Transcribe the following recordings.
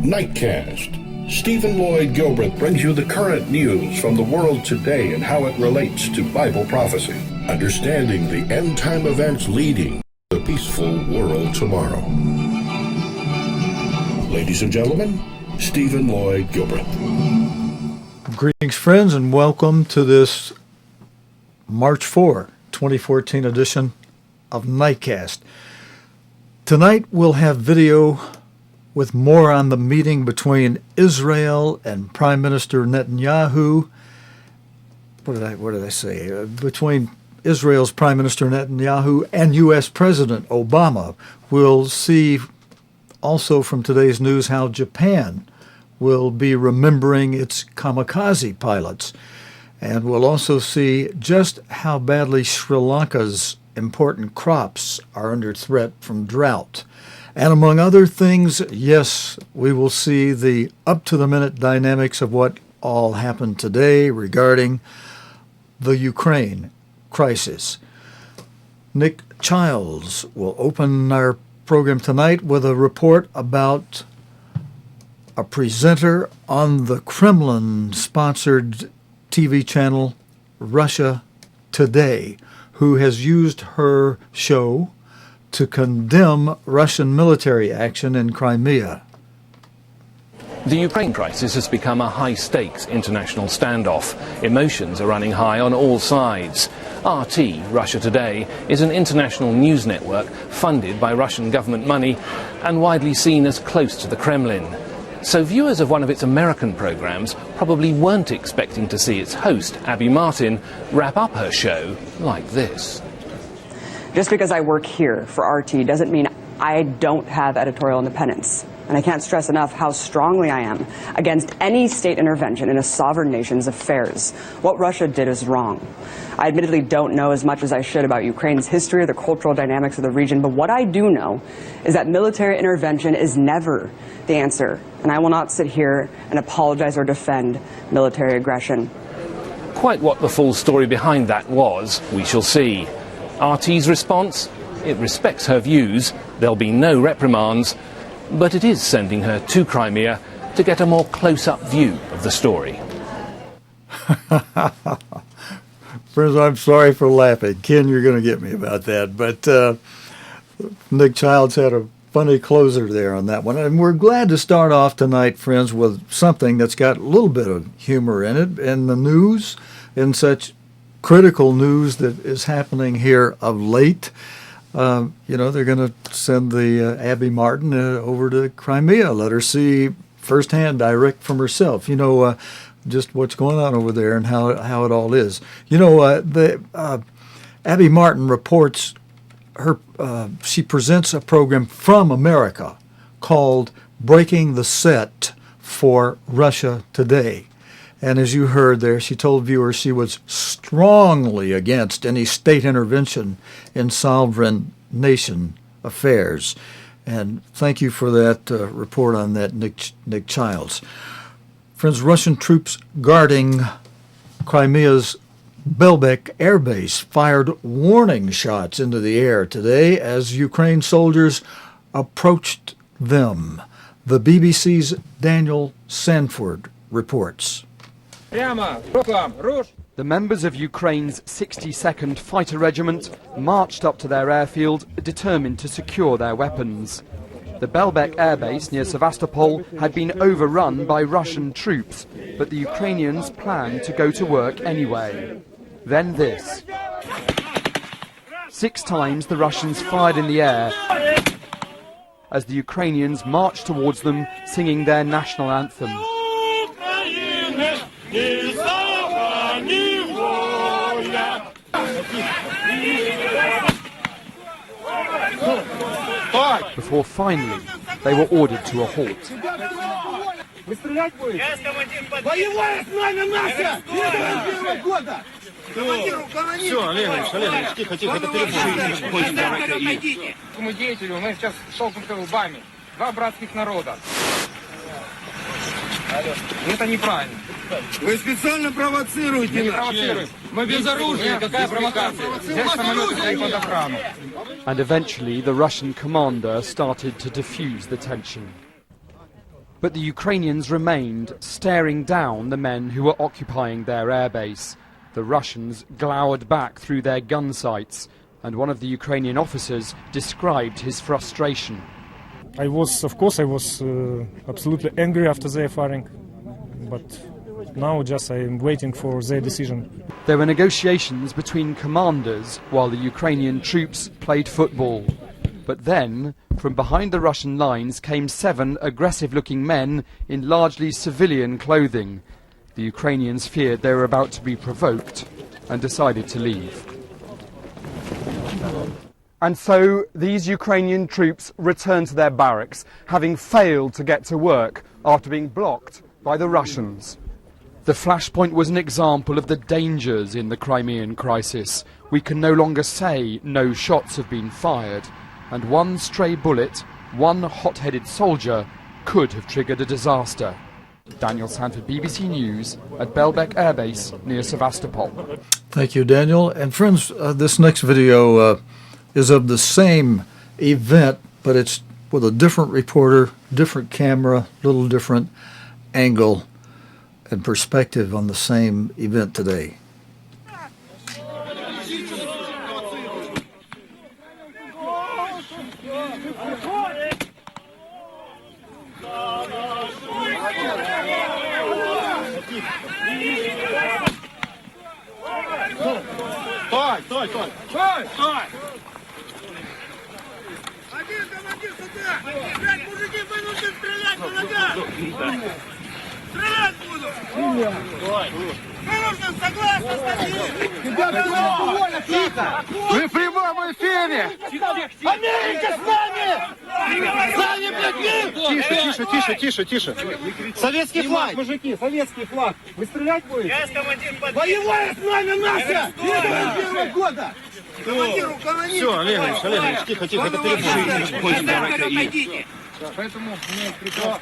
Nightcast. Stephen Lloyd Gilbreth brings you the current news from the world today and how it relates to Bible prophecy. Understanding the end-time events leading to a peaceful world tomorrow. Ladies and gentlemen, Stephen Lloyd Gilbreth. Greetings, friends, and welcome to this March 4, 2014 edition of Nightcast. Tonight we'll have video with more on the meeting between Israel and Prime Minister Netanyahu. What did I say? Between Israel's Prime Minister Netanyahu and U.S. President Obama. We'll see also from today's news how Japan will be remembering its Kamikaze pilots. And we'll also see just how badly Sri Lanka's important crops are under threat from drought. And among other things, yes, we will see the up-to-the-minute dynamics of what all happened today regarding the Ukraine crisis. Nick Childs will open our program tonight with a report about a presenter on the Kremlin-sponsored TV channel Russia Today, who has used her show to condemn Russian military action in Crimea. The Ukraine crisis has become a high-stakes international standoff. Emotions are running high on all sides. RT, Russia Today, is an international news network funded by Russian government money and widely seen as close to the Kremlin. So viewers of one of its American programs probably weren't expecting to see its host, Abby Martin, wrap up her show like this. Just because I work here for RT doesn't mean I don't have editorial independence. And I can't stress enough how strongly I am against any state intervention in a sovereign nation's affairs. What Russia did is wrong. I admittedly don't know as much as I should about Ukraine's history or the cultural dynamics of the region, but what I do know is that military intervention is never the answer. And I will not sit here and apologize or defend military aggression. Quite what the full story behind that was, we shall see. RT's response? It respects her views. There'll be no reprimands. But it is sending her to Crimea to get a more close-up view of the story. Friends, I'm sorry for laughing. Ken, you're going to get me about that. But Nick Childs had a funny closer there on that one. And we're glad to start off tonight, friends, with something that's got a little bit of humor in it. And the news, in such critical news that is happening here of late. They're going to send the Abby Martin over to Crimea, let her see firsthand, direct from herself, just what's going on over there and how it all is. Abby Martin reports she presents a program from America called Breaking the Set for Russia Today. And as you heard there, she told viewers she was strongly against any state intervention in sovereign nation affairs. And thank you for that report on that, Nick Childs. Friends, Russian troops guarding Crimea's Belbek airbase fired warning shots into the air today as Ukraine soldiers approached them. The BBC's Daniel Sanford reports. The members of Ukraine's 62nd Fighter Regiment marched up to their airfield, determined to secure their weapons. The Belbek airbase near Sevastopol had been overrun by Russian troops, but the Ukrainians planned to go to work anyway. Then this. 6 times the Russians fired in the air as the Ukrainians marched towards them, singing their national anthem. Before finally they were ordered to a halt. Это неправильно. Вы специально провоцируете. Не провоцируем. Мы без оружия. Какая провокация? Здесь самолеты стоят под охрану. And eventually the Russian commander started to defuse the tension. But the Ukrainians remained, staring down the men who were occupying their airbase. The Russians glowered back through their gun sights, and one of the Ukrainian officers described his frustration. Of course I was absolutely angry after their firing, but now just I'm waiting for their decision. There were negotiations between commanders while the Ukrainian troops played football. But then, from behind the Russian lines came 7 aggressive-looking men in largely civilian clothing. The Ukrainians feared they were about to be provoked and decided to leave. And so these Ukrainian troops returned to their barracks, having failed to get to work after being blocked by the Russians. The flashpoint was an example of the dangers in the Crimean crisis. We can no longer say no shots have been fired, and one stray bullet, one hot-headed soldier, could have triggered a disaster. Daniel Sanford, BBC News, at Belbek Air Base near Sevastopol. Thank you, Daniel. And friends, this next video is of the same event, but it's with a different reporter, different camera, little different angle and perspective on the same event today. Стой! Стой! Один командир сюда! Блядь, мужики, вы нужно стрелять по ногам! Стрелять буду! Вы нужно согласно статьи! Ребята, довольно, тихо! Мы в прямом эфире! Америка с нами! С нами, блядь, тише! Советский флаг, мужики, советский флаг! Вы стрелять будете? Я командир под... Боевое знамя наше! 91 года! Командиру, Все, Олегович, тихо, это перебор. Поэтому у меня приказ.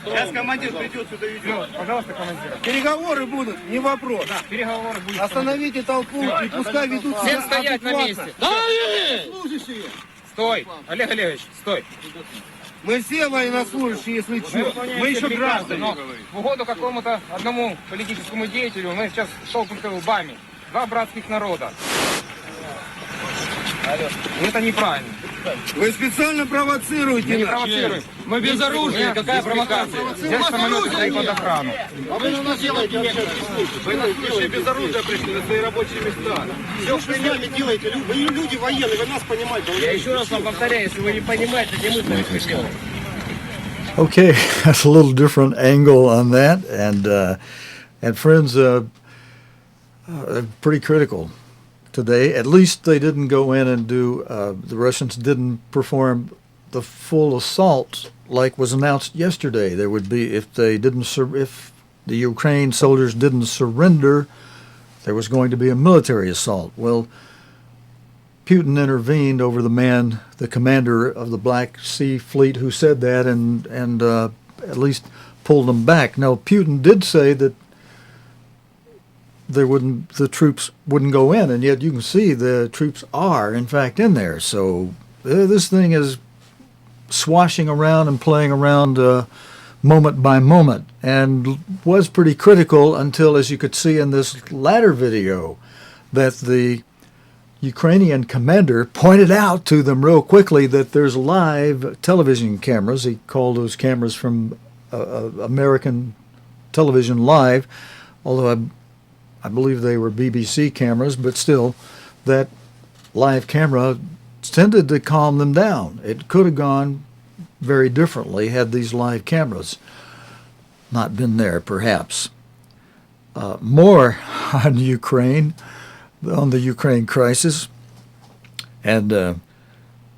Сейчас командир придет сюда ведет. Пожалуйста, командир. Переговоры будут, не вопрос. Да, переговоры будут. Остановите толпу и пускай ведут себя. Все стоять на месте. Служащие. Стой, Олег Олегович, стой. Мы все военнослужащие, если что. Мы еще граждане. В угоду какому-то одному политическому деятелю мы сейчас столкнуты лбами. Два братских народа. Это неправильно. Вы специально провоцируете. Мы не провоцируем. Мы без оружия. Какая провокация? Здесь самолеты стоят под охрану. А вы что делаете вообще? Вы нас без оружия пришли на свои рабочие места. Все, что вы с нами делаете, вы люди военные, вы нас понимаете. Я еще раз вам повторяю, если вы не понимаете, не мы это делаем. Okay, that's a little different angle on that, and friends, pretty critical today. At least they didn't go in and do. The Russians didn't perform the full assault like was announced yesterday. There would be if the Ukraine soldiers didn't surrender, there was going to be a military assault. Well, Putin intervened over the commander of the Black Sea Fleet, who said that, and at least pulled them back. Now, Putin did say that the troops wouldn't go in, and yet you can see the troops are, in fact, in there. So this thing is swashing around and playing around moment by moment, and was pretty critical until, as you could see in this latter video, that the Ukrainian commander pointed out to them real quickly that there's live television cameras. He called those cameras from American television live, although I believe they were BBC cameras, but still, that live camera tended to calm them down. It could have gone very differently had these live cameras not been there, perhaps. More on Ukraine, on the Ukraine crisis, and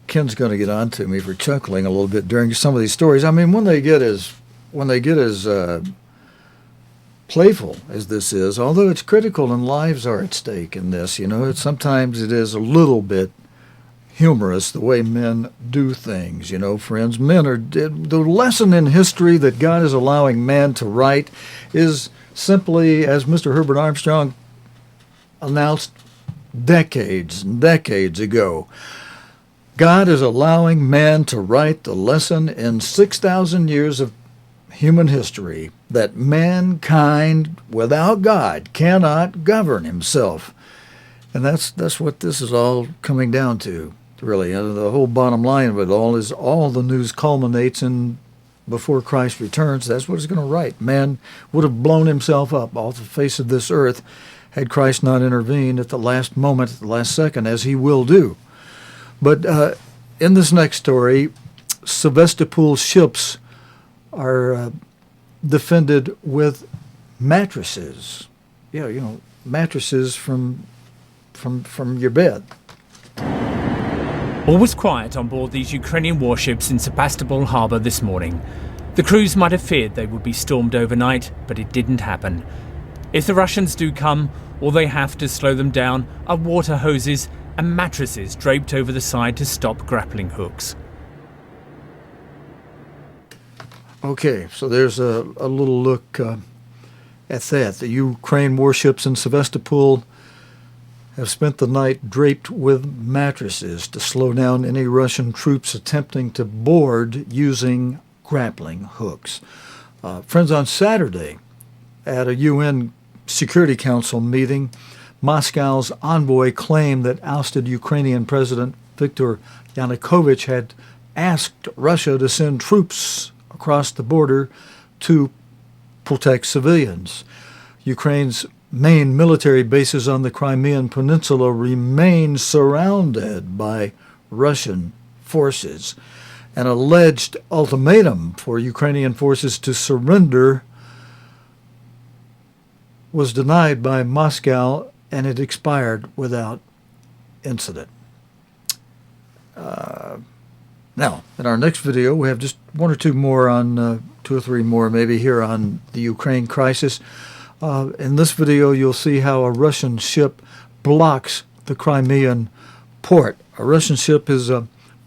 Ken's going to get on to me for chuckling a little bit during some of these stories. I mean, when they get as playful as this is, although it's critical and lives are at stake in this, sometimes it is a little bit humorous the way men do things, friends. Men are, the lesson in history that God is allowing man to write is simply, as Mr. Herbert Armstrong announced decades and decades ago, God is allowing man to write the lesson in 6,000 years of human history that mankind without God cannot govern himself. And that's what this is all coming down to, really. The whole bottom line of it all is all the news culminates in before Christ returns. That's what it's going to write. Man would have blown himself up off the face of this earth had Christ not intervened at the last moment, at the last second, as he will do. But in this next story, Sevastopol ships are defended with mattresses. Yeah, you know, mattresses from your bed. All was quiet on board these Ukrainian warships in Sevastopol harbour this morning. The crews might have feared they would be stormed overnight, but it didn't happen. If the Russians do come, all they have to slow them down are water hoses and mattresses draped over the side to stop grappling hooks. Okay, so there's a little look at that. The Ukraine warships in Sevastopol have spent the night draped with mattresses to slow down any Russian troops attempting to board using grappling hooks. Friends, on Saturday at a UN Security Council meeting, Moscow's envoy claimed that ousted Ukrainian President Viktor Yanukovych had asked Russia to send troops across the border to protect civilians. Ukraine's main military bases on the Crimean Peninsula remain surrounded by Russian forces. An alleged ultimatum for Ukrainian forces to surrender was denied by Moscow, and it expired without incident. Now, in our next video, we have just one or two more on, two or three more maybe here on the Ukraine crisis. In this video, you'll see how a Russian ship blocks the Crimean port. A Russian ship is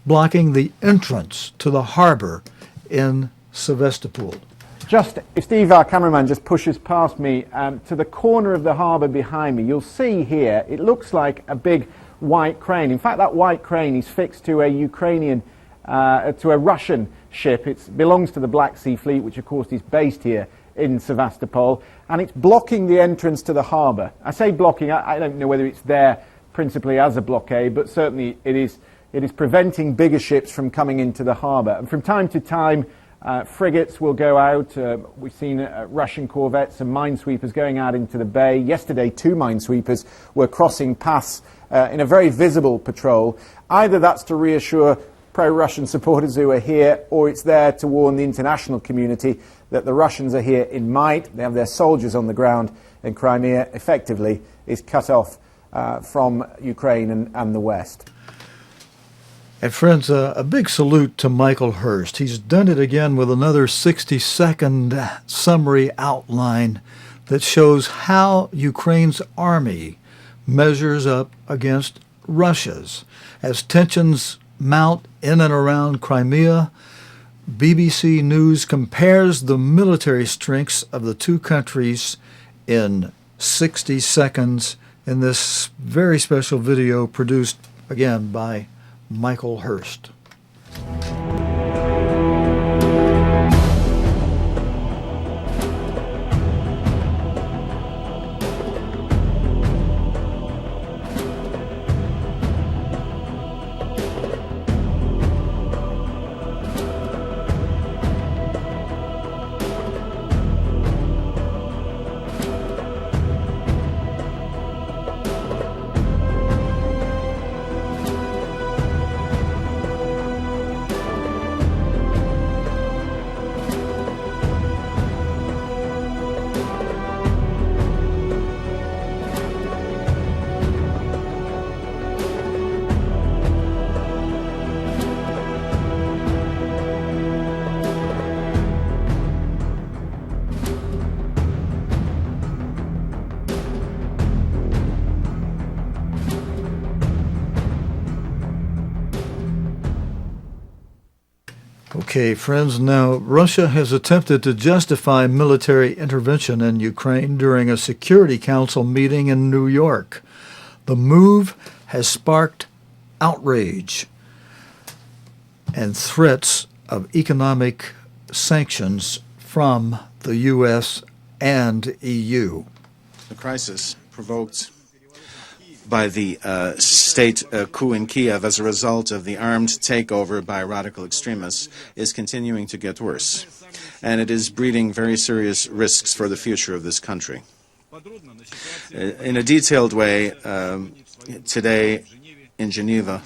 blocking the entrance to the harbor in Sevastopol. Just, if Steve, our cameraman, just pushes past me to the corner of the harbour behind me, you'll see here, it looks like a big white crane. In fact, that white crane is fixed to a Ukrainian, to a Russian ship. It belongs to the Black Sea Fleet, which of course is based here in Sevastopol, and it's blocking the entrance to the harbour. I say blocking, I don't know whether it's there principally as a blockade, but certainly it is preventing bigger ships from coming into the harbour. And from time to time, frigates will go out. We've seen Russian corvettes and minesweepers going out into the bay. Yesterday, 2 minesweepers were crossing paths in a very visible patrol. Either that's to reassure pro-Russian supporters who are here, or it's there to warn the international community that the Russians are here in might. They have their soldiers on the ground, and Crimea effectively is cut off from Ukraine and the West. And friends, a big salute to Michael Hurst. He's done it again with another 60-second summary outline that shows how Ukraine's army measures up against Russia's. As tensions mount in and around Crimea, BBC News compares the military strengths of the two countries in 60 seconds in this very special video produced, again, by Michael Hurst. Okay, friends, now Russia has attempted to justify military intervention in Ukraine during a Security Council meeting in New York. The move has sparked outrage. and threats of economic sanctions from the U.S. and EU. The crisis provoked by the state coup in Kiev as a result of the armed takeover by radical extremists is continuing to get worse, and it is breeding very serious risks for the future of this country. In a detailed way, today in Geneva,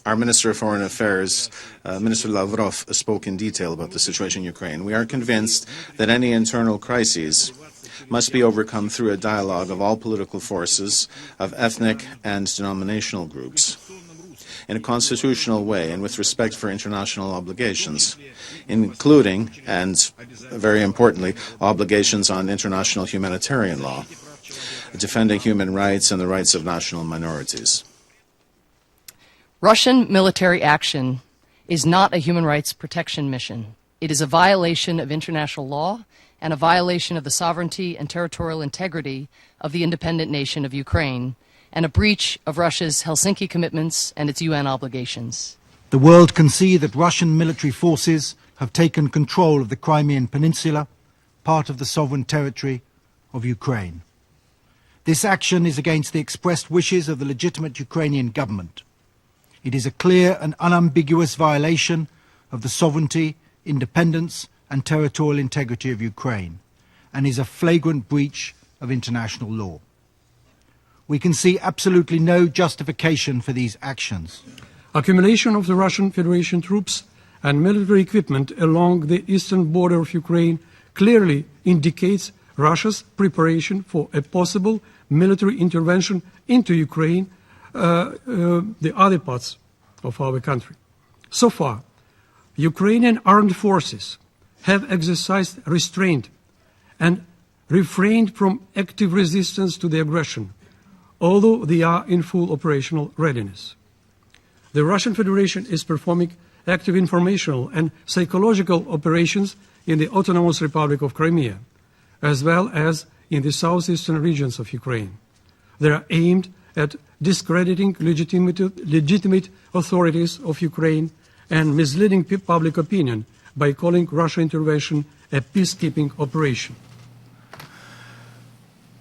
our Minister of Foreign Affairs, Minister Lavrov, spoke in detail about the situation in Ukraine. We are convinced that any internal crises must be overcome through a dialogue of all political forces, of ethnic and denominational groups, in a constitutional way and with respect for international obligations, including, and very importantly, obligations on international humanitarian law, defending human rights and the rights of national minorities. Russian military action is not a human rights protection mission. It is a violation of international law and a violation of the sovereignty and territorial integrity of the independent nation of Ukraine, and a breach of Russia's Helsinki commitments and its UN obligations. The world can see that Russian military forces have taken control of the Crimean Peninsula, part of the sovereign territory of Ukraine. This action is against the expressed wishes of the legitimate Ukrainian government. It is a clear and unambiguous violation of the sovereignty, independence, and territorial integrity of Ukraine, and is a flagrant breach of international law. We can see absolutely no justification for these actions. Accumulation of the Russian Federation troops and military equipment along the eastern border of Ukraine clearly indicates Russia's preparation for a possible military intervention into Ukraine, the other parts of our country. So far, Ukrainian armed forces have exercised restraint and refrained from active resistance to the aggression, although they are in full operational readiness. The Russian Federation is performing active informational and psychological operations in the Autonomous Republic of Crimea, as well as in the southeastern regions of Ukraine. They are aimed at discrediting legitimate authorities of Ukraine and misleading public opinion by calling Russian intervention a peacekeeping operation.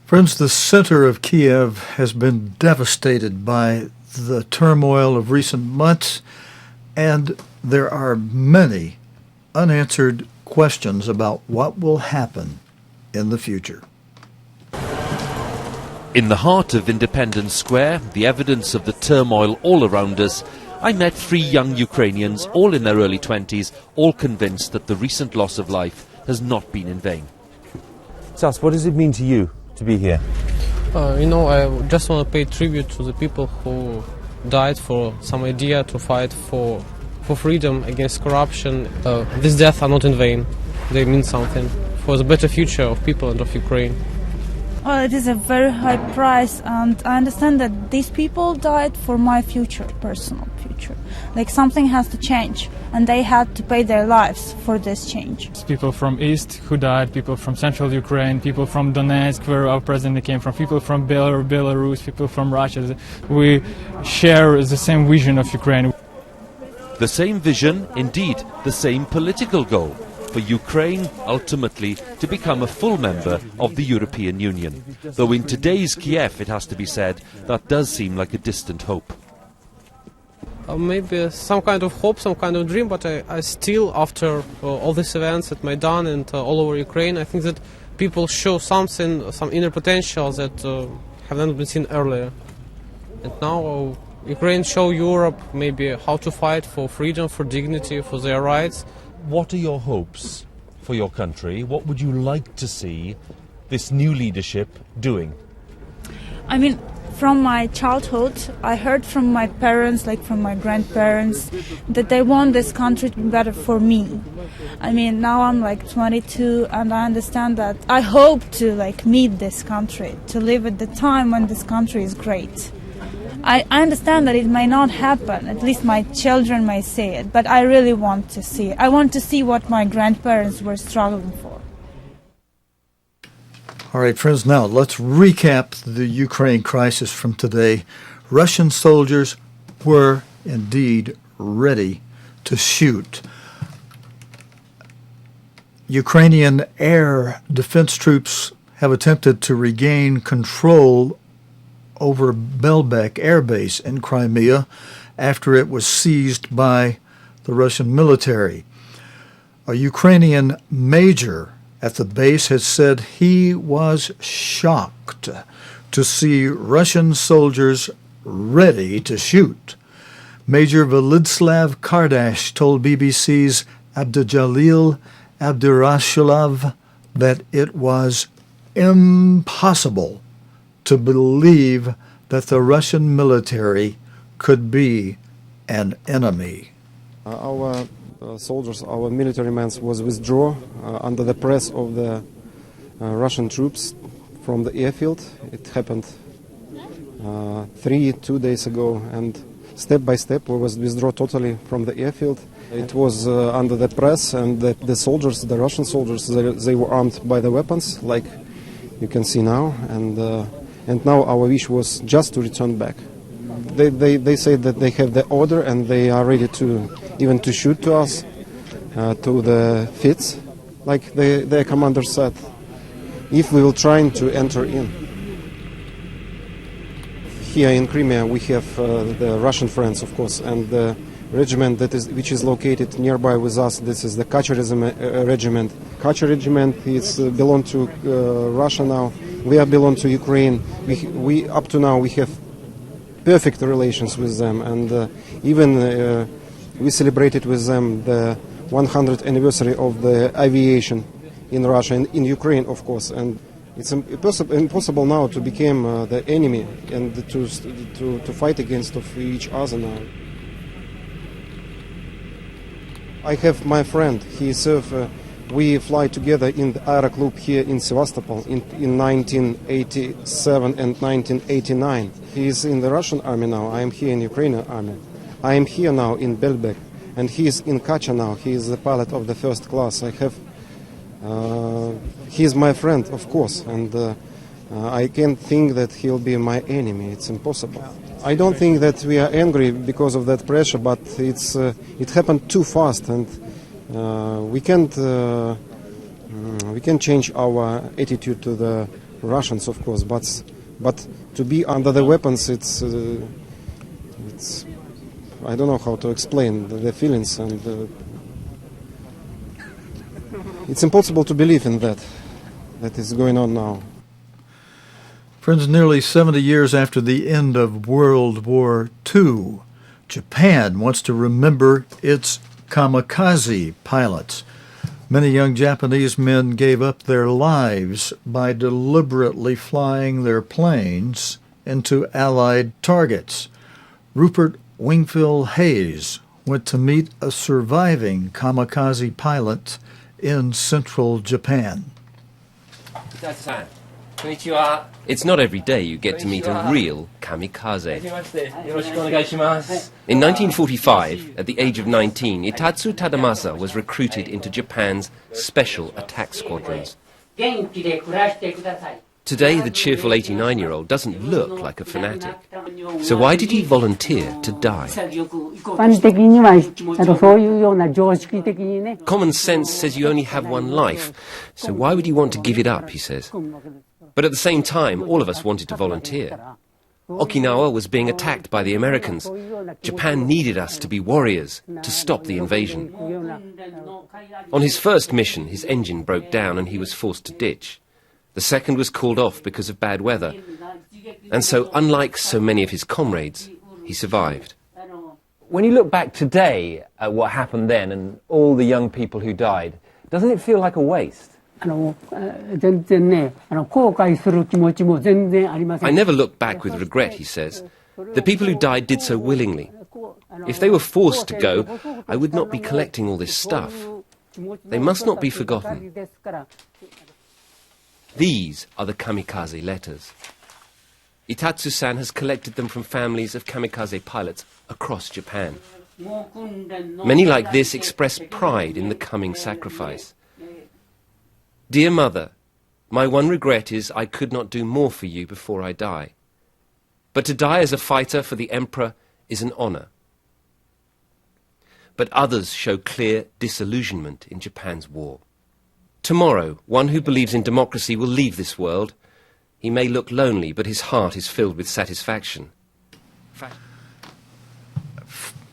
Friends, the center of Kiev has been devastated by the turmoil of recent months, and there are many unanswered questions about what will happen in the future. In the heart of Independence Square, the evidence of the turmoil all around us, I met 3 young Ukrainians, all in their early 20s, all convinced that the recent loss of life has not been in vain. Sas, what does it mean to you to be here? I just want to pay tribute to the people who died for some idea to fight for freedom against corruption. These deaths are not in vain. They mean something for the better future of people and of Ukraine. Well, it is a very high price, and I understand that these people died for my future, personal future. Like, something has to change, and they had to pay their lives for this change. People from East who died, people from Central Ukraine, people from Donetsk, where our president came from, people from Belarus, people from Russia. We share the same vision of Ukraine. The same vision, indeed, the same political goal. For Ukraine, ultimately, to become a full member of the European Union. Though in today's Kiev, it has to be said, that does seem like a distant hope. Maybe some kind of hope, some kind of dream, but I still, after all these events at Maidan and all over Ukraine, I think that people show something, some inner potential that have not been seen earlier. And now Ukraine show Europe maybe how to fight for freedom, for dignity, for their rights. What are your hopes for your country? What would you like to see this new leadership doing? I mean, from my childhood, I heard from my parents, like from my grandparents, that they want this country to be better for me. I mean, now I'm like 22, and I understand that I hope to meet this country, to live at the time when this country is great. I understand that it may not happen, at least my children may see it, but I really want to see it. I want to see what my grandparents were struggling for. All right, friends, now let's recap the Ukraine crisis from today. Russian soldiers were indeed ready to shoot. Ukrainian air defense troops have attempted to regain control over Belbek airbase in Crimea after it was seized by the Russian military. A Ukrainian major at the base has said he was shocked to see Russian soldiers ready to shoot. Major Volodslav Kardash told BBC's Abdujalil Abdurashilov that it was impossible to believe that the Russian military could be an enemy. Our soldiers, our military men was withdraw under the press of the Russian troops from the airfield. It happened 2 days ago, and step by step we was withdraw totally from the airfield. It was under the press, and the soldiers, the Russian soldiers, they were armed by the weapons, like you can see now, and now our wish was just to return back. They say that they have the order and they are ready to even to shoot to us, to the fits, like their commander said, if we will try to enter in. Here in Crimea we have the Russian friends, of course, and the regiment which is located nearby with us. This is the Kacha regiment. Kacha regiment is belong to Russia now. We belong to Ukraine. We up to now we have perfect relations with them, and even we celebrated with them the 100th anniversary of the aviation in Russia and in Ukraine, of course. And it's impossible now to become the enemy and to fight against of each other now. I have my friend. He served. We fly together in the Aero Club here in Sevastopol in 1987 and 1989. He is in the Russian army now. I am here in Ukrainian army. I am here now in Belbek, and he is in Kacha now. He is the pilot of the first class. I have. He is my friend, of course, and I can't think that he'll be my enemy. It's impossible. I don't think that we are angry because of that pressure, but it happened too fast, and we can't change our attitude to the Russians, of course. But to be under the weapons, it's I don't know how to explain the feelings, and it's impossible to believe in that is going on now. Friends, nearly 70 years after the end of World War II, Japan wants to remember its Kamikaze pilots. Many young Japanese men gave up their lives by deliberately flying their planes into Allied targets. Rupert Wingfield Hayes went to meet a surviving Kamikaze pilot in central Japan. It's not every day you get to meet a real kamikaze. In 1945, at the age of 19, Itatsu Tadamasa was recruited into Japan's Special Attack Squadrons. Today, the cheerful 89-year-old doesn't look like a fanatic. So why did he volunteer to die? Common sense says you only have one life, so why would you want to give it up, he says. But at the same time, all of us wanted to volunteer. Okinawa was being attacked by the Americans. Japan needed us to be warriors, to stop the invasion. On his first mission, his engine broke down and he was forced to ditch. The second was called off because of bad weather. And so, unlike so many of his comrades, he survived. When you look back today at what happened then and all the young people who died, doesn't it feel like a waste? I never look back with regret, he says. The people who died did so willingly. If they were forced to go, I would not be collecting all this stuff. They must not be forgotten. These are the kamikaze letters. Itatsu-san has collected them from families of kamikaze pilots across Japan. Many like this express pride in the coming sacrifice. Dear Mother, my one regret is I could not do more for you before I die. But to die as a fighter for the Emperor is an honor. but others show clear disillusionment in Japan's war. Tomorrow, one who believes in democracy will leave this world. He may look lonely, but his heart is filled with satisfaction.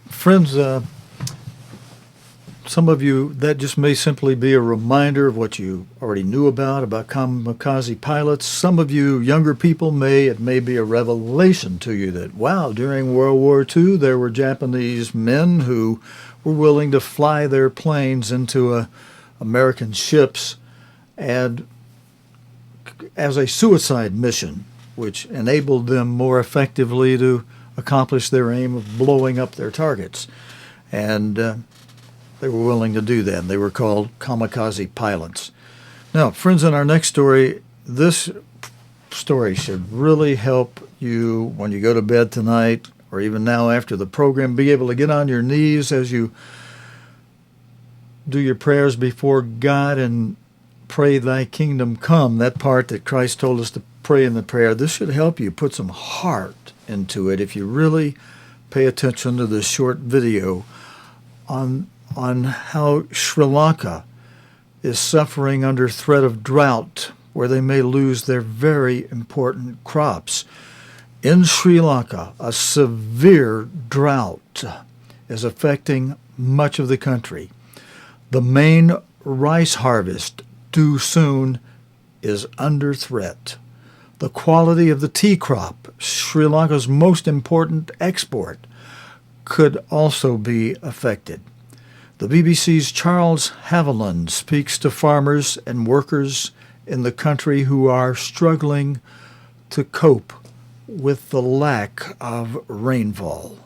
Friends, some of you, that just may simply be a reminder of what you already knew about kamikaze pilots. Some of you younger people it may be a revelation to you that, wow, during World War II, there were Japanese men who were willing to fly their planes into American ships and as a suicide mission, which enabled them more effectively to accomplish their aim of blowing up their targets. And they were willing to do that. They were called kamikaze pilots. Now, friends, in our next story, this story should really help you when you go to bed tonight, or even now after the program, be able to get on your knees as you do your prayers before God and pray thy kingdom come, that part that Christ told us to pray in the prayer. This should help you put some heart into it if you really pay attention to this short video on how Sri Lanka is suffering under threat of drought, where they may lose their very important crops. In Sri Lanka, a severe drought is affecting much of the country. The main rice harvest, due soon, is under threat. The quality of the tea crop, Sri Lanka's most important export, could also be affected. The BBC's Charles Haviland speaks to farmers and workers in the country who are struggling to cope with the lack of rainfall.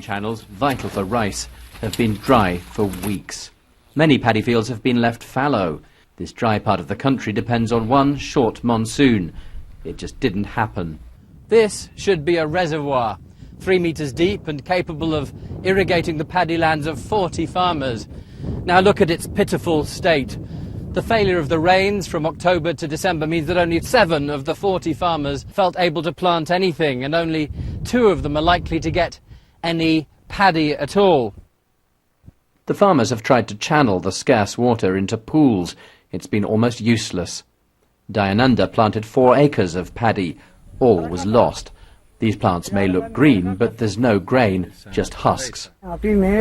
Channels, vital for rice, have been dry for weeks. Many paddy fields have been left fallow. This dry part of the country depends on one short monsoon. It just didn't happen. This should be a reservoir, 3 meters deep and capable of irrigating the paddy lands of 40 farmers. Now look at its pitiful state. The failure of the rains from October to December means that only 7 of the 40 farmers felt able to plant anything, and only 2 of them are likely to get any paddy at all. The farmers have tried to channel the scarce water into pools. It's been almost useless. Dayananda planted 4 acres of paddy. All was lost. These plants may look green, but there's no grain, just husks. We've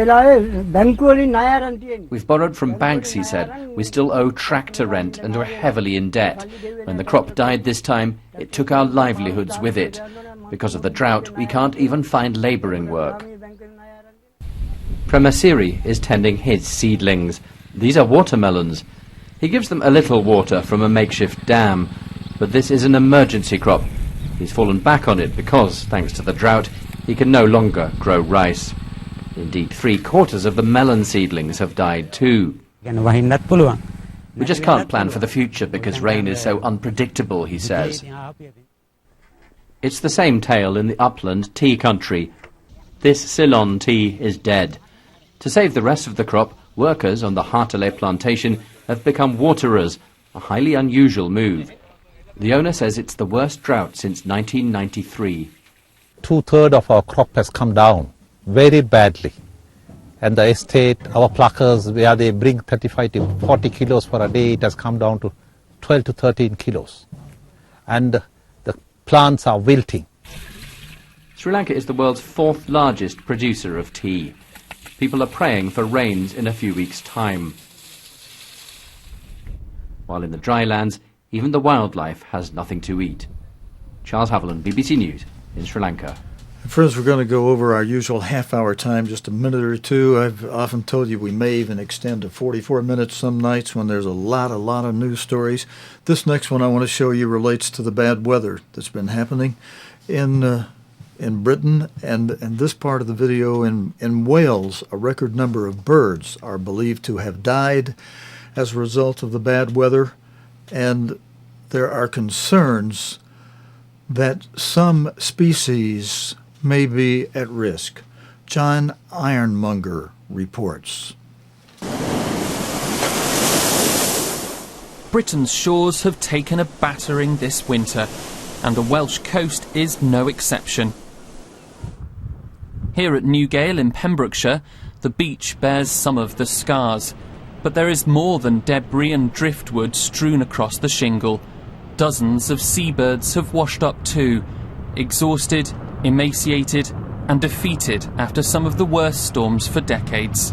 borrowed from banks, he said. We still owe tractor rent and are heavily in debt. When the crop died this time, it took our livelihoods with it. Because of the drought, we can't even find labouring work. Premasiri is tending his seedlings. These are watermelons. He gives them a little water from a makeshift dam, but this is an emergency crop. He's fallen back on it because, thanks to the drought, he can no longer grow rice. Indeed, 3/4 of the melon seedlings have died too. We just can't plan for the future because rain is so unpredictable, he says. It's the same tale in the upland tea country. This Ceylon tea is dead. To save the rest of the crop, workers on the Hartale plantation have become waterers, a highly unusual move. The owner says it's the worst drought since 1993. 2/3 of our crop has come down very badly. And the estate, our pluckers, where they bring 35 to 40 kilos for a day, it has come down to 12 to 13 kilos. And the plants are wilting. Sri Lanka is the world's 4th largest producer of tea. People are praying for rains in a few weeks' time. While in the dry lands, even the wildlife has nothing to eat. Charles Haviland, BBC News, in Sri Lanka. Friends, we're going to go over our usual half-hour time, just a minute or two. I've often told you we may even extend to 44 minutes some nights when there's a lot of news stories. This next one I want to show you relates to the bad weather that's been happening in Britain, and this part of the video in Wales. A record number of birds are believed to have died as a result of the bad weather, and there are concerns that some species may be at risk. John Ironmonger reports. Britain's shores have taken a battering this winter, and the Welsh coast is no exception. Here at Newgale in Pembrokeshire, the beach bears some of the scars. But there is more than debris and driftwood strewn across the shingle. Dozens of seabirds have washed up too, exhausted, emaciated and defeated after some of the worst storms for decades.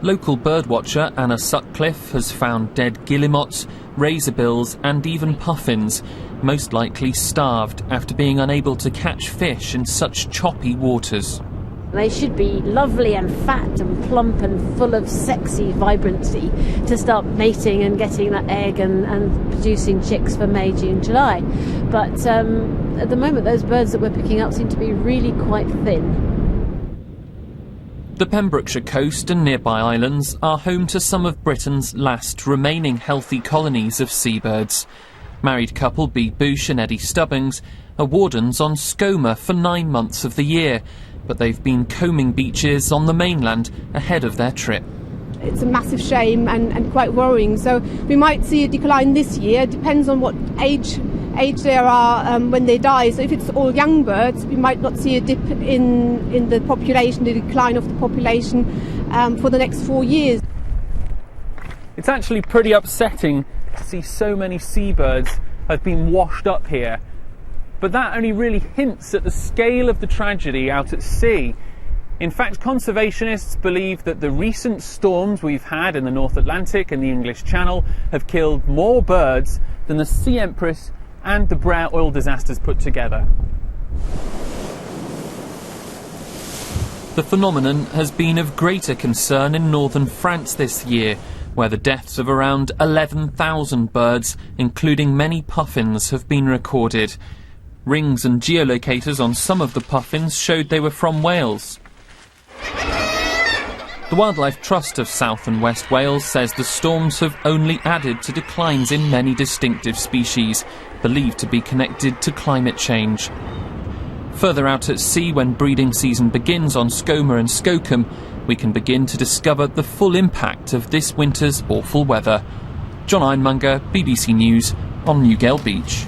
Local birdwatcher Anna Sutcliffe has found dead guillemots, razorbills and even puffins, most likely starved after being unable to catch fish in such choppy waters. They should be lovely and fat and plump and full of sexy vibrancy to start mating and getting that egg and producing chicks for May, June, July. But at the moment those birds that we're picking up seem to be really quite thin. The Pembrokeshire coast and nearby islands are home to some of Britain's last remaining healthy colonies of seabirds. Married couple Bea Bush and Eddie Stubbings are wardens on Skomer for 9 months of the year, but they've been combing beaches on the mainland ahead of their trip. It's a massive shame and quite worrying. So we might see a decline this year. It depends on what age they are when they die. So if it's all young birds, we might not see a dip in the population, the decline of the population for the next 4 years. It's actually pretty upsetting to see so many seabirds have been washed up here. But that only really hints at the scale of the tragedy out at sea. In fact, conservationists believe that the recent storms we've had in the North Atlantic and the English Channel have killed more birds than the Sea Empress and the Brer oil disasters put together. The phenomenon has been of greater concern in northern France this year, where the deaths of around 11,000 birds, including many puffins, have been recorded. Rings and geolocators on some of the puffins showed they were from Wales. The Wildlife Trust of South and West Wales says the storms have only added to declines in many distinctive species, believed to be connected to climate change. Further out at sea, when breeding season begins on Skomer and Skokkum, we can begin to discover the full impact of this winter's awful weather. John Ironmonger, BBC News, on Newgale Beach.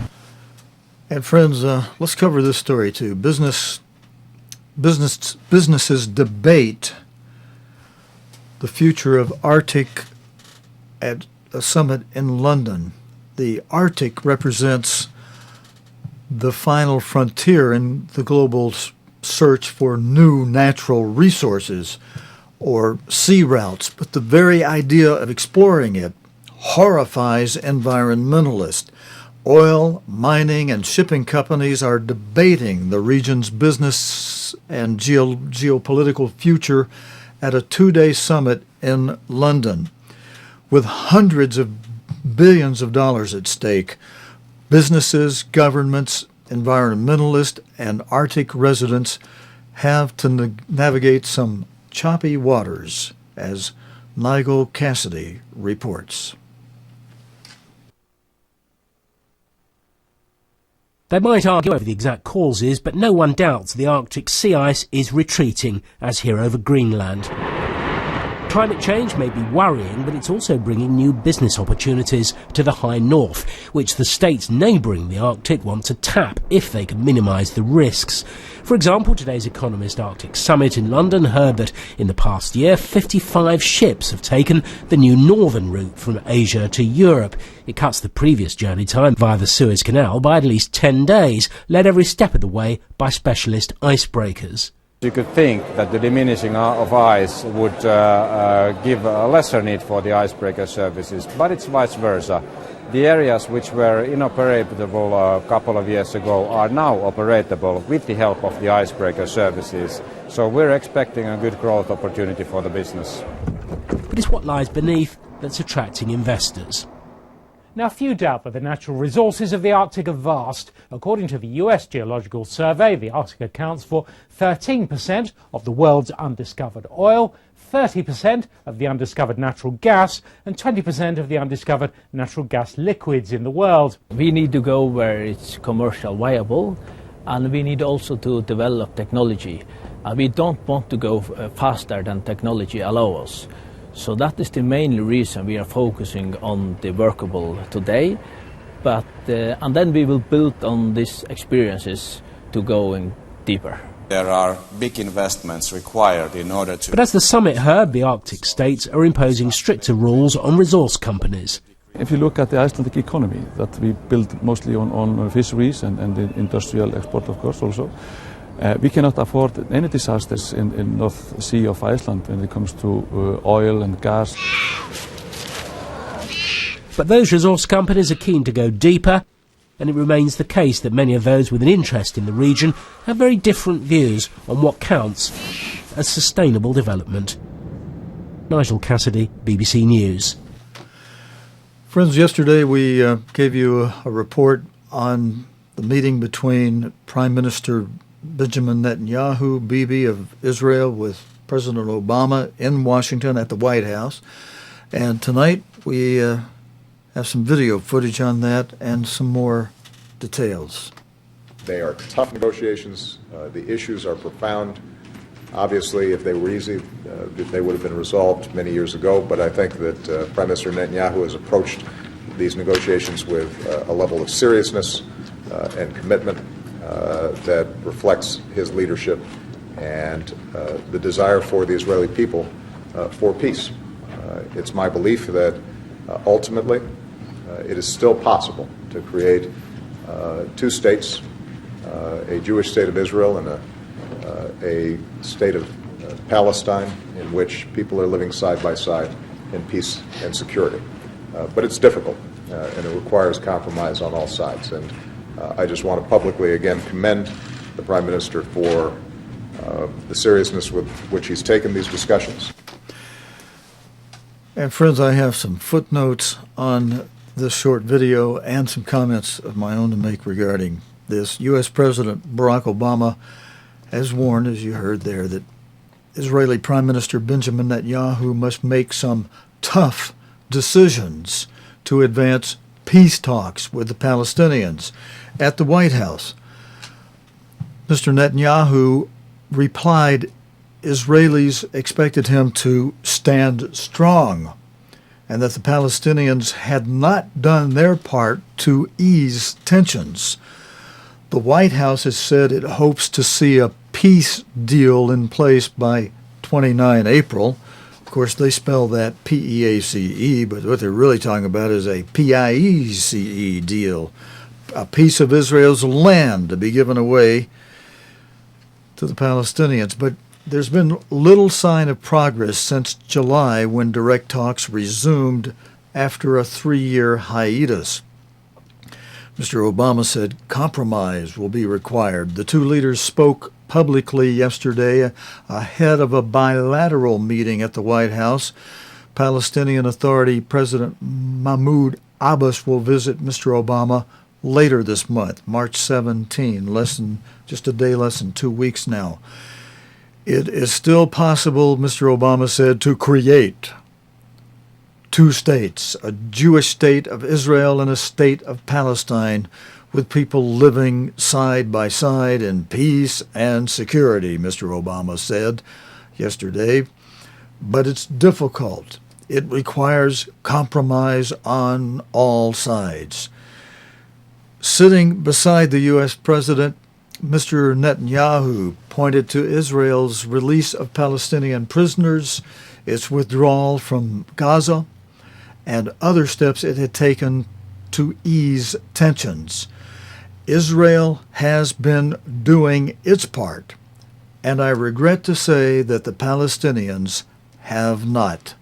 And friends, let's cover this story too. Businesses debate the future of Arctic at a summit in London. The Arctic represents the final frontier in the global search for new natural resources or sea routes, but the very idea of exploring it horrifies environmentalists. Oil, mining, and shipping companies are debating the region's business and geopolitical future at a 2-day summit in London. With hundreds of billions of dollars at stake, businesses, governments, environmentalists, and Arctic residents have to navigate some choppy waters, as Nigel Cassidy reports. They might argue over the exact causes, but no one doubts the Arctic sea ice is retreating, as here over Greenland. Climate change may be worrying, but it's also bringing new business opportunities to the high north, which the states neighbouring the Arctic want to tap if they can minimise the risks. For example, today's Economist Arctic Summit in London heard that in the past year 55 ships have taken the new northern route from Asia to Europe. It cuts the previous journey time via the Suez Canal by at least 10 days, led every step of the way by specialist icebreakers. You could think that the diminishing of ice would give a lesser need for the icebreaker services, but it's vice versa. The areas which were inoperable a couple of years ago are now operatable with the help of the icebreaker services. So we're expecting a good growth opportunity for the business. But it's what lies beneath that's attracting investors. Now, few doubt that the natural resources of the Arctic are vast. According to the US Geological Survey, the Arctic accounts for 13% of the world's undiscovered oil, 30% of the undiscovered natural gas, and 20% of the undiscovered natural gas liquids in the world. We need to go where it's commercial viable, and we need also to develop technology. We don't want to go faster than technology allows us. So that is the main reason we are focusing on the workable today, and then we will build on these experiences to go and deeper. There are big investments required in order to... But as the summit heard, the Arctic states are imposing stricter rules on resource companies. If you look at the Icelandic economy, that we build mostly on fisheries and industrial export, of course, also, we cannot afford any disasters in North Sea of Iceland when it comes to oil and gas. But those resource companies are keen to go deeper, and it remains the case that many of those with an interest in the region have very different views on what counts as sustainable development. Nigel Cassidy, BBC News. Friends, yesterday we gave you a report on the meeting between Prime Minister Benjamin Netanyahu, Bibi, of Israel, with President Obama in Washington at the White House. And tonight we have some video footage on that and some more details. They are tough negotiations. The issues are profound. Obviously, if they were easy, they would have been resolved many years ago. But I think that Prime Minister Netanyahu has approached these negotiations with a level of seriousness and commitment that reflects his leadership and the desire for the Israeli people for peace. It's my belief that ultimately it is still possible to create two states, a Jewish state of Israel and a state of Palestine, in which people are living side by side in peace and security. But it's difficult, and it requires compromise on all sides. And I just want to publicly again commend the Prime Minister for the seriousness with which he's taken these discussions. And friends, I have some footnotes on this short video and some comments of my own to make regarding this. U.S. President Barack Obama has warned, as you heard there, that Israeli Prime Minister Benjamin Netanyahu must make some tough decisions to advance peace talks with the Palestinians. At the White House, Mr. Netanyahu replied Israelis expected him to stand strong and that the Palestinians had not done their part to ease tensions. The White House has said it hopes to see a peace deal in place by 29 April. Of course, they spell that P-E-A-C-E, but what they're really talking about is a P-I-E-C-E deal, a piece of Israel's land to be given away to the Palestinians. But there's been little sign of progress since July, when direct talks resumed after a 3-year hiatus. Mr. Obama said compromise will be required. The two leaders spoke publicly yesterday ahead of a bilateral meeting at the White House. Palestinian Authority President Mahmoud Abbas will visit Mr. Obama later this month, March 17, just a day less than 2 weeks now. It is still possible, Mr. Obama said, to create two states, a Jewish state of Israel and a state of Palestine, with people living side by side in peace and security, Mr. Obama said yesterday. But it's difficult. It requires compromise on all sides. Sitting beside the U.S. President, Mr. Netanyahu pointed to Israel's release of Palestinian prisoners, its withdrawal from Gaza, and other steps it had taken to ease tensions. Israel has been doing its part, and I regret to say that the Palestinians have not,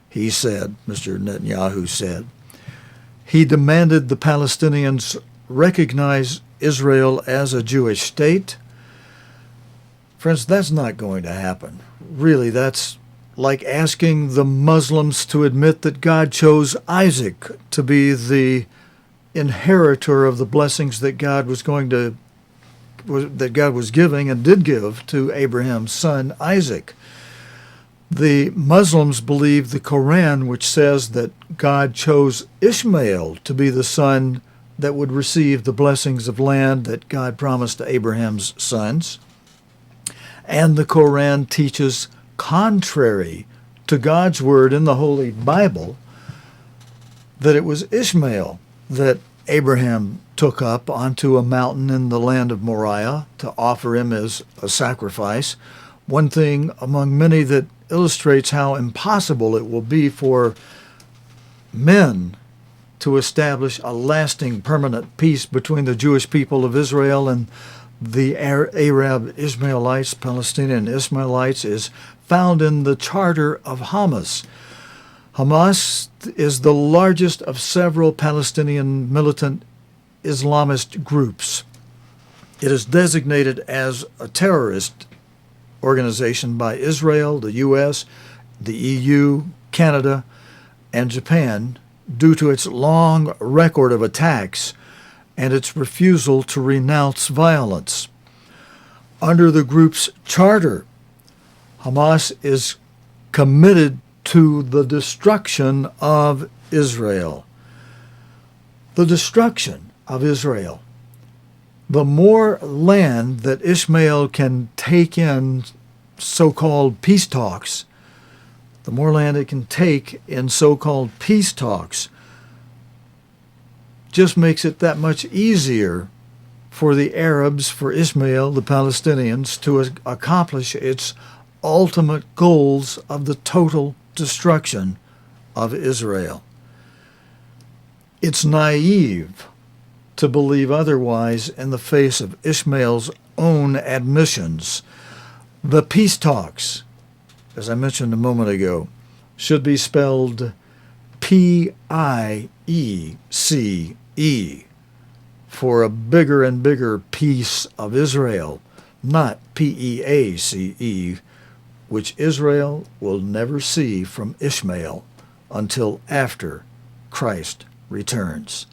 he said, Mr. Netanyahu said. He demanded the Palestinians recognize Israel as a Jewish state. Friends, that's not going to happen. Really, that's like asking the Muslims to admit that God chose Isaac to be the inheritor of the blessings that God was giving and did give to Abraham's son Isaac. The Muslims believe the Quran, which says that God chose Ishmael to be the son that would receive the blessings of land that God promised to Abraham's sons. And the Quran teaches, contrary to God's word in the Holy Bible, that it was Ishmael that Abraham took up onto a mountain in the land of Moriah to offer him as a sacrifice. One thing among many that illustrates how impossible it will be for men to establish a lasting permanent peace between the Jewish people of Israel and the Arab Ishmaelites, Palestinian Ishmaelites, is found in the charter of Hamas. Hamas is the largest of several Palestinian militant Islamist groups. It is designated as a terrorist organization by Israel, the U.S., the EU, Canada, and Japan due to its long record of attacks and its refusal to renounce violence. Under the group's charter, Hamas is committed to the destruction of Israel. The destruction of Israel. The more land that Ishmael can take in so-called peace talks, the more land it can take in so-called peace talks, just makes it that much easier for the Arabs, for Ishmael, the Palestinians, to accomplish its ultimate goals of the total destruction of Israel. It's naive to believe otherwise in the face of Ishmael's own admissions. The peace talks, as I mentioned a moment ago, should be spelled P-I-E-C-E for a bigger and bigger piece of Israel, not P-E-A-C-E, which Israel will never see from Ishmael until after Christ returns.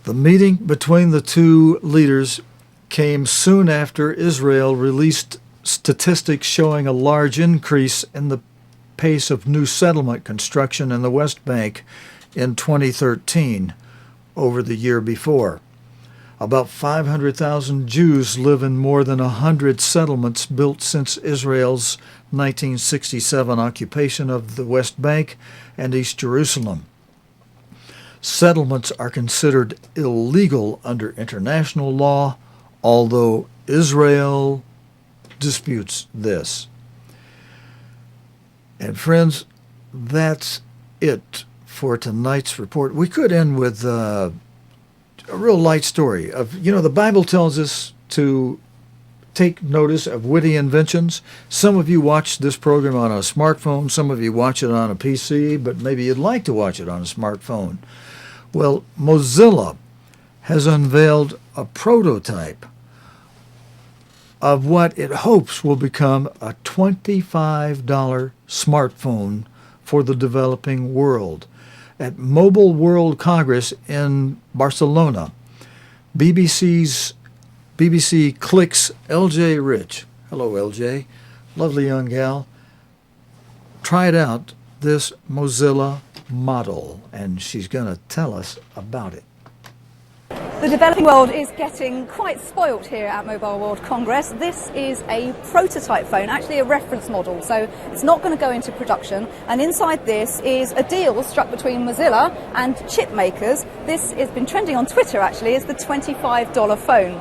The meeting between the two leaders came soon after Israel released statistics showing a large increase in the pace of new settlement construction in the West Bank in 2013 over the year before. About 500,000 Jews live in more than 100 settlements built since Israel's 1967 occupation of the West Bank and East Jerusalem. Settlements are considered illegal under international law, although Israel disputes this. And friends, that's it for tonight's report. We could end with a real light story of, the Bible tells us to take notice of witty inventions. Some of you watch this program on a smartphone. Some of you watch it on a PC, but maybe you'd like to watch it on a smartphone. Well, Mozilla has unveiled a prototype of what it hopes will become a $25 smartphone for the developing world. At Mobile World Congress in Barcelona, BBC Click's LJ Rich, hello LJ, lovely young gal, tried out this Mozilla model, and she's going to tell us about it. The developing world is getting quite spoilt here at Mobile World Congress. This is a prototype phone, actually a reference model, so it's not going to go into production. And inside this is a deal struck between Mozilla and chip makers. This has been trending on Twitter, actually. It's the $25 phone.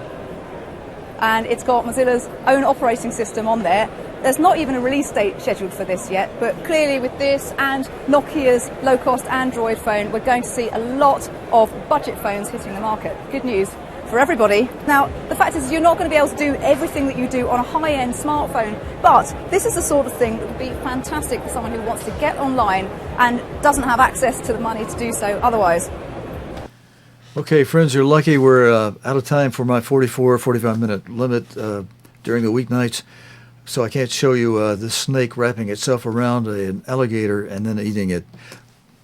And it's got Mozilla's own operating system on there. There's not even a release date scheduled for this yet, but clearly with this and Nokia's low-cost Android phone, we're going to see a lot of budget phones hitting the market. Good news for everybody. Now, the fact is you're not going to be able to do everything that you do on a high-end smartphone, but this is the sort of thing that would be fantastic for someone who wants to get online and doesn't have access to the money to do so otherwise. Okay, friends, you're lucky we're out of time for my 45-minute limit during the weeknights. So I can't show you this snake wrapping itself around an alligator and then eating it.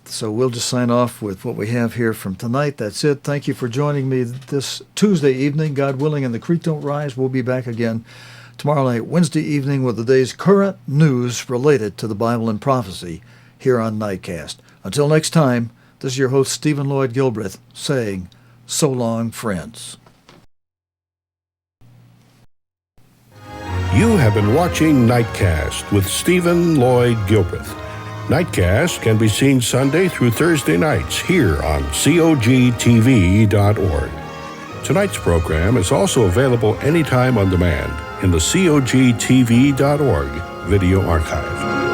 So we'll just sign off with what we have here from tonight. That's it. Thank you for joining me this Tuesday evening. God willing, and the creek don't rise. We'll be back again tomorrow night, Wednesday evening, with the day's current news related to the Bible and prophecy here on Nightcast. Until next time, this is your host, Stephen Lloyd Gilbreth, saying, so long, friends. You have been watching Nightcast with Stephen Lloyd Gilbreth. Nightcast can be seen Sunday through Thursday nights here on cogtv.org. Tonight's program is also available anytime on demand in the cogtv.org video archive.